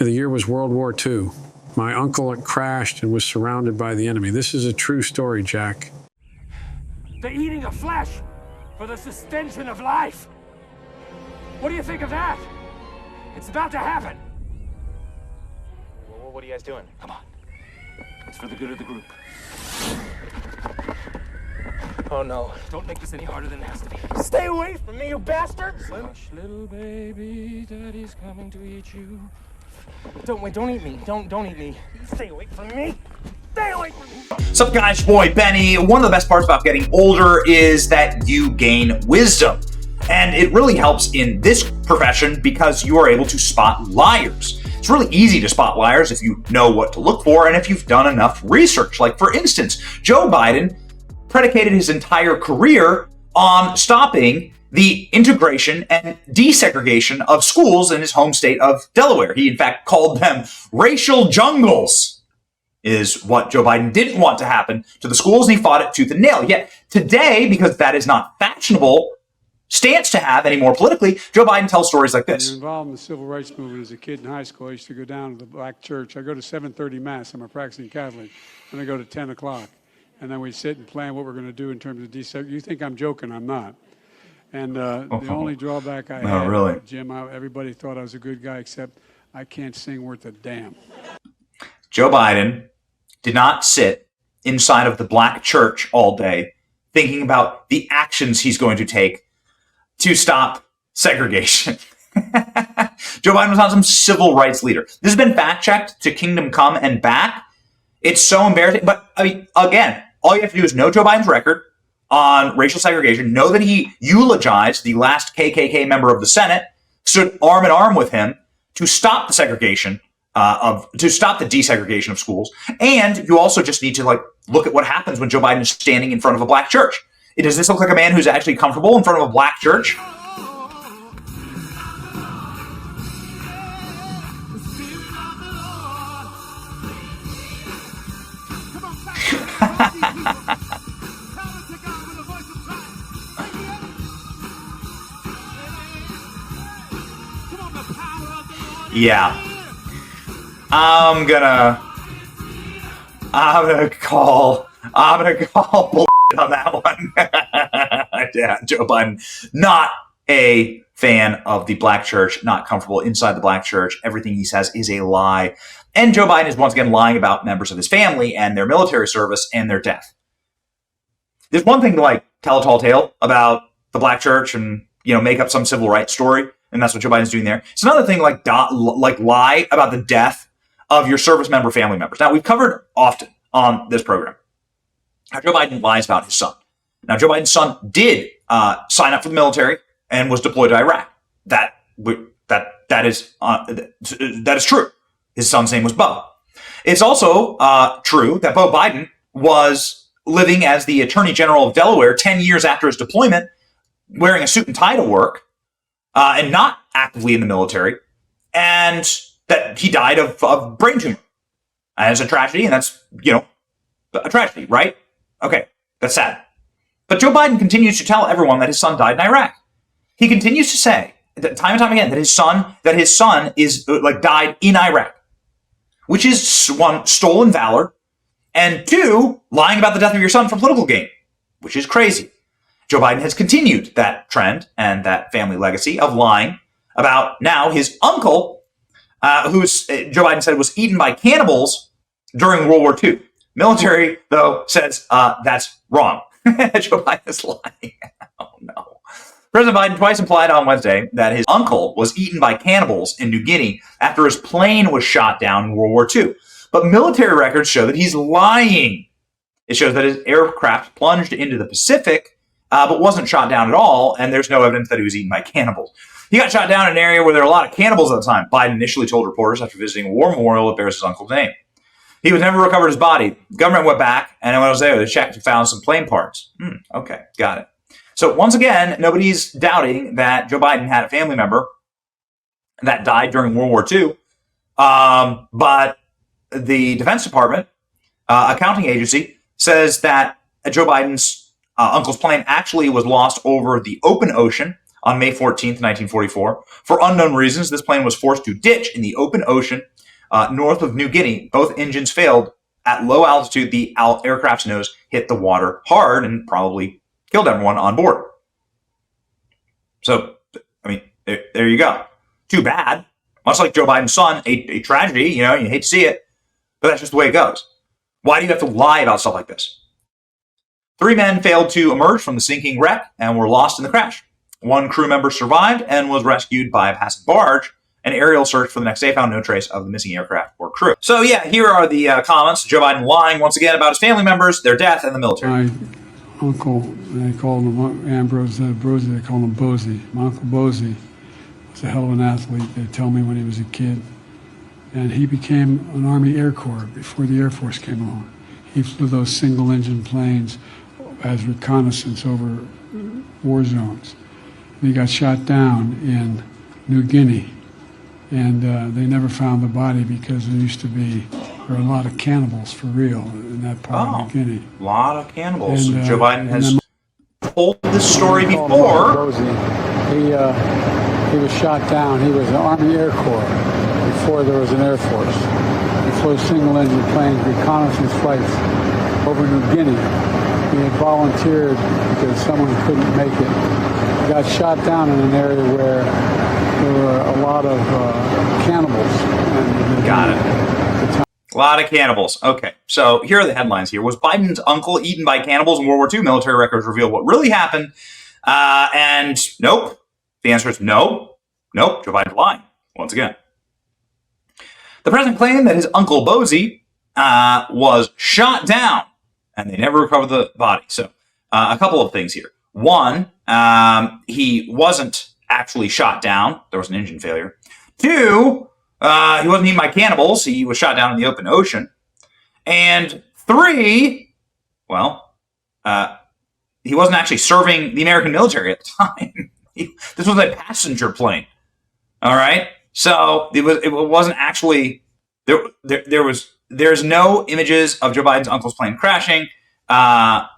The year was World War II. My uncle had crashed and was surrounded by the enemy. This is a true story, Jack. The eating of flesh for the suspension of life. What do you think of that? It's about to happen. Well, what are you guys doing? Come on. It's for the good of the group. Oh, no. Don't make this any harder than it has to be. Stay away from me, you bastards! Hush, little baby, daddy's coming to eat you. Don't eat me. Don't eat me. Stay away from me. Stay away from me. What's up, guys? Your boy Benny. One of the best parts about getting older is that you gain wisdom. And it really helps in this profession because you are able to spot liars. It's really easy to spot liars if you know what to look for and if you've done enough research. Like, for instance, Joe Biden predicated his entire career on stopping the integration and desegregation of schools in his home state of Delaware. He, in fact, called them racial jungles, is what Joe Biden didn't want to happen to the schools, and he fought it tooth and nail. Yet today, because that is not fashionable stance to have anymore politically, Joe Biden tells stories like this. I was involved in the civil rights movement as a kid in high school. I used to go down to the black church. I go to 7:30 Mass. I'm a practicing Catholic. And I go to 10 o'clock. And then we sit and plan what we're going to do in terms of desegregation. You think I'm joking. I'm not. And the only drawback I had, really. Jim, everybody thought I was a good guy, except I can't sing worth a damn. Joe Biden did not sit inside of the black church all day thinking about the actions he's going to take to stop segregation. Joe Biden was not some civil rights leader. This has been fact-checked to Kingdom Come and back. It's so embarrassing. But, I mean, again, all you have to do is know Joe Biden's record on racial segregation, know that he eulogized the last KKK member of the Senate, stood arm in arm with him to stop the segregation to stop the desegregation of schools. And you also just need to look at what happens when Joe Biden is standing in front of a black church. Does this look like a man who's actually comfortable in front of a black church? Yeah. I'm gonna call bullshit on that one. Yeah, Joe Biden, not a fan of the black church, not comfortable inside the black church. Everything he says is a lie. And Joe Biden is once again lying about members of his family and their military service and their death. There's one thing to tell a tall tale about the black church and, make up some civil rights story. And that's what Joe Biden's doing there. It's another thing lie about the death of your service member family members. Now, we've covered often on this program how Joe Biden lies about his son. Now, Joe Biden's son did sign up for the military and was deployed to Iraq. That is true. His son's name was Bo. It's also true that Bo Biden was living as the Attorney General of Delaware 10 years after his deployment, wearing a suit and tie to work, and not actively in the military, and that he died of brain tumor. And it's a tragedy, and that's, a tragedy, right? Okay, that's sad. But Joe Biden continues to tell everyone that his son died in Iraq. He continues to say, that time and time again, that his son is died in Iraq, which is one, stolen valor, and two, lying about the death of your son for political gain, which is crazy. Joe Biden has continued that trend and that family legacy of lying about now his uncle, who Joe Biden said was eaten by cannibals during World War II. Military, though, says that's wrong. Joe Biden is lying. Oh, no. President Biden twice implied on Wednesday that his uncle was eaten by cannibals in New Guinea after his plane was shot down in World War II. But military records show that he's lying. It shows that his aircraft plunged into the Pacific, but wasn't shot down at all, and there's no evidence that he was eaten by cannibals. He got shot down in an area where there were a lot of cannibals at the time, Biden initially told reporters after visiting a war memorial that bears his uncle's name. He was never recovered his body. The government went back, and when I was there, they checked and found some plane parts. Okay, got it. So once again, nobody's doubting that Joe Biden had a family member that died during World War II, but the Defense Department, accounting agency, says that Joe Biden's uncle's plane actually was lost over the open ocean on May 14th, 1944. For unknown reasons, this plane was forced to ditch in the open ocean north of New Guinea. Both engines failed. At low altitude, the aircraft's nose hit the water hard and probably killed everyone on board. So, I mean, there you go. Too bad. Much like Joe Biden's son, a tragedy, you hate to see it, but that's just the way it goes. Why do you have to lie about stuff like this? 3 men failed to emerge from the sinking wreck and were lost in the crash. 1 crew member survived and was rescued by a passing barge. An aerial search for the next day found no trace of the missing aircraft or crew. So yeah, here are the comments. Joe Biden lying once again about his family members, their death, and the military. My uncle, they called him Ambrose Brosey, they called him Bosey. My uncle Bosey was a hell of an athlete, they tell me, when he was a kid. And he became an Army Air Corps before the Air Force came along. He flew those single-engine planes as reconnaissance over war zones. And he got shot down in New Guinea, and they never found the body because there were a lot of cannibals for real in that part of New Guinea. A lot of cannibals. And, Joe Biden has told this story before. He was shot down. He was an Army Air Corps before there was an Air Force. He flew single-engine planes, reconnaissance flights over New Guinea. He had volunteered because someone couldn't make it. He got shot down in an area where there were a lot of cannibals. Got it. A lot of cannibals. Okay, so here are the headlines here. Was Biden's uncle eaten by cannibals in World War II? Military records reveal what really happened. And nope. The answer is no. Nope. Joe Biden's lying once again. The president claimed that his uncle Bosey was shot down, and they never recovered the body. So a couple of things here. One, he wasn't actually shot down. There was an engine failure. 2, he wasn't eaten by cannibals. He was shot down in the open ocean. And 3, well, he wasn't actually serving the American military at the time. This was a passenger plane. All right. So it wasn't actually there's no images of Joe Biden's uncle's plane crashing, and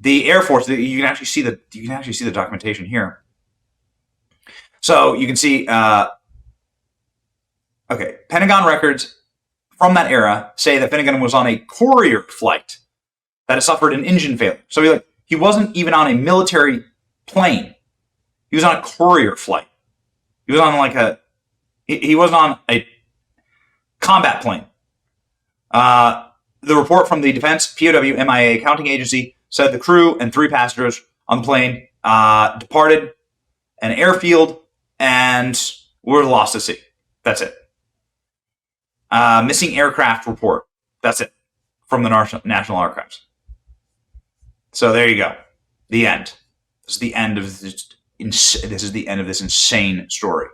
the Air Force. You can actually see the documentation here. So you can see. Okay, Pentagon records from that era say that Pentagon was on a courier flight that had suffered an engine failure. So he wasn't even on a military plane. He was on a courier flight. He was on he wasn't on a combat plane. The report from the Defense POW MIA accounting agency said the crew and 3 passengers on the plane departed an airfield and were lost at sea. That's it. Missing aircraft report. That's it. From the National Archives. So there you go. The end. This is the end of this insane story.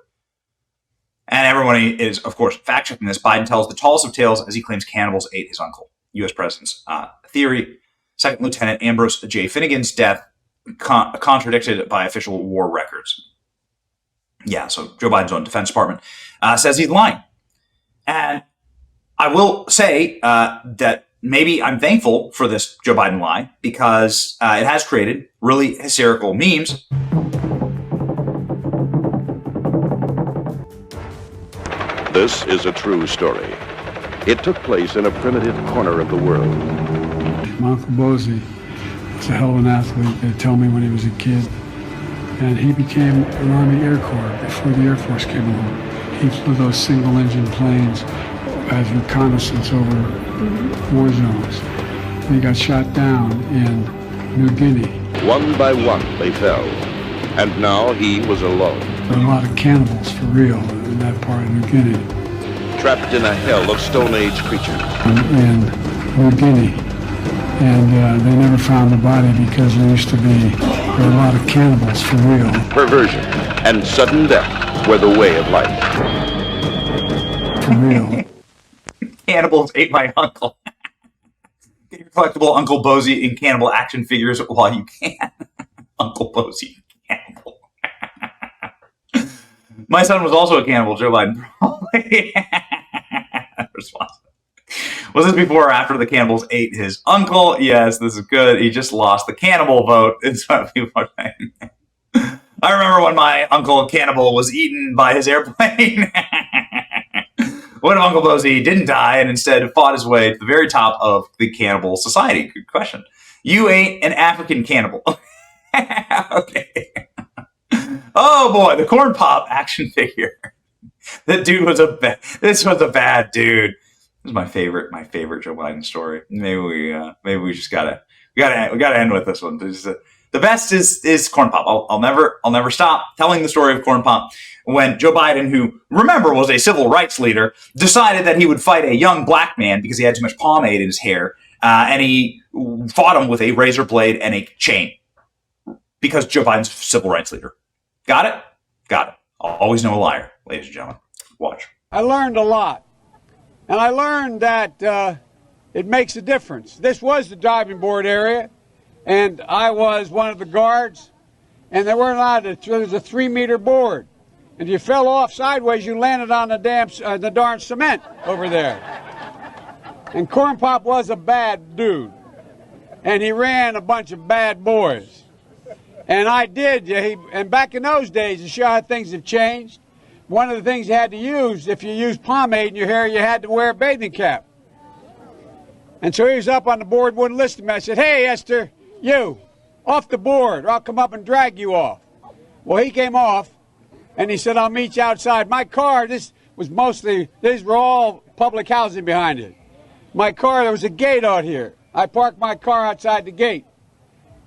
And everyone is, of course, fact-checking this. Biden tells the tallest of tales as he claims cannibals ate his uncle. U.S. President's theory. Second Lieutenant Ambrose J. Finnegan's death contradicted by official war records. Yeah, so Joe Biden's own Defense Department says he's lying. And I will say that maybe I'm thankful for this Joe Biden lie because it has created really hysterical memes. This is a true story. It took place in a primitive corner of the world. My uncle Bosey was a hell of an athlete, they tell me, when he was a kid. And he became an Army Air Corps before the Air Force came along. He flew those single-engine planes as reconnaissance over war zones. And he got shot down in New Guinea. One by one, they fell. And now he was alone. There were a lot of cannibals for real in that part of New Guinea. Trapped in a hell of Stone Age creatures. In New Guinea. And they never found the body because there were a lot of cannibals for real. Perversion and sudden death were the way of life. For real. Cannibals ate my uncle. Get your collectible Uncle Bosey in cannibal action figures while you can. Uncle Bosey, cannibal. My son was also a cannibal, Joe Biden. Probably. Response. Was this before or after the cannibals ate his uncle? Yes, this is good. He just lost the cannibal vote. It's what people are saying. I remember when my uncle Cannibal was eaten by his airplane. What if Uncle Bozy didn't die and instead fought his way to the very top of the cannibal society? Good question. You ate an African cannibal. Okay. Oh boy, the corn pop action figure. That dude was this was a bad dude. This is my favorite Joe Biden story. Maybe we just gotta end with this one. The best is corn pop. I'll never stop telling the story of corn pop. When Joe Biden, who remember was a civil rights leader, decided that he would fight a young black man because he had too much pomade in his hair, and he fought him with a razor blade and a chain. Because Joe Biden's a civil rights leader. Got it? Got it. I'll always know a liar, ladies and gentlemen. Watch. I learned a lot. And I learned that it makes a difference. This was the diving board area, and I was one of the guards, and there was a 3-meter board. And if you fell off sideways, you landed on the darn cement over there. And Corn Pop was a bad dude, and he ran a bunch of bad boys. And I did, and back in those days, to show how things have changed, one of the things you had to use, if you used pomade in your hair, you had to wear a bathing cap. And so he was up on the board, wouldn't listen to me. I said, hey, Esther, you, off the board, or I'll come up and drag you off. Well, he came off, and he said, I'll meet you outside. My car, these were all public housing behind it. My car, there was a gate out here. I parked my car outside the gate.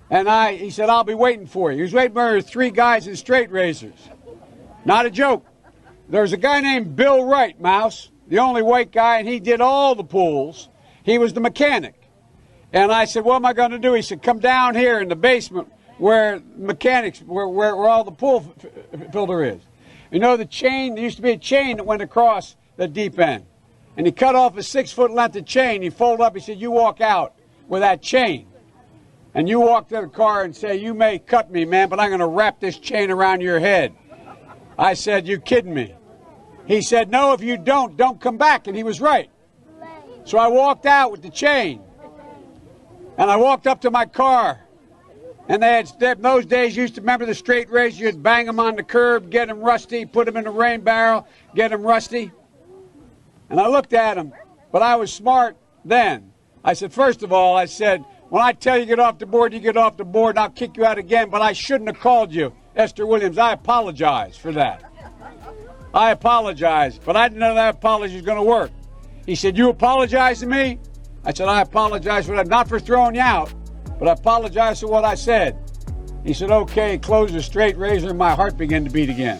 And he said, I'll be waiting for you. He was waiting for 3 guys in straight razors. Not a joke. There was a guy named Bill Wright, Mouse, the only white guy, and he did all the pools. He was the mechanic. And I said, what am I going to do? He said, come down here in the basement where all the pool filter is. You know the chain, there used to be a chain that went across the deep end. And he cut off a 6-foot length of chain. He folded up, he said, you walk out with that chain. And you walk to the car and say, you may cut me, man, but I'm going to wrap this chain around your head. I said, you kidding me? He said, no, if you don't come back. And he was right. So I walked out with the chain. And I walked up to my car. And they had, in those days, you used to remember the straight razor. You'd bang them on the curb, get them rusty, put them in a rain barrel, get them rusty. And I looked at him, but I was smart then. I said, first of all, I said, when I tell you get off the board, you get off the board, and I'll kick you out again, but I shouldn't have called you Esther Williams. I apologize for that. I apologize, but I didn't know that apology was going to work. He said, you apologize to me? I said, I apologize for that, not for throwing you out, but I apologize for what I said. He said, okay, close the straight razor, and my heart began to beat again.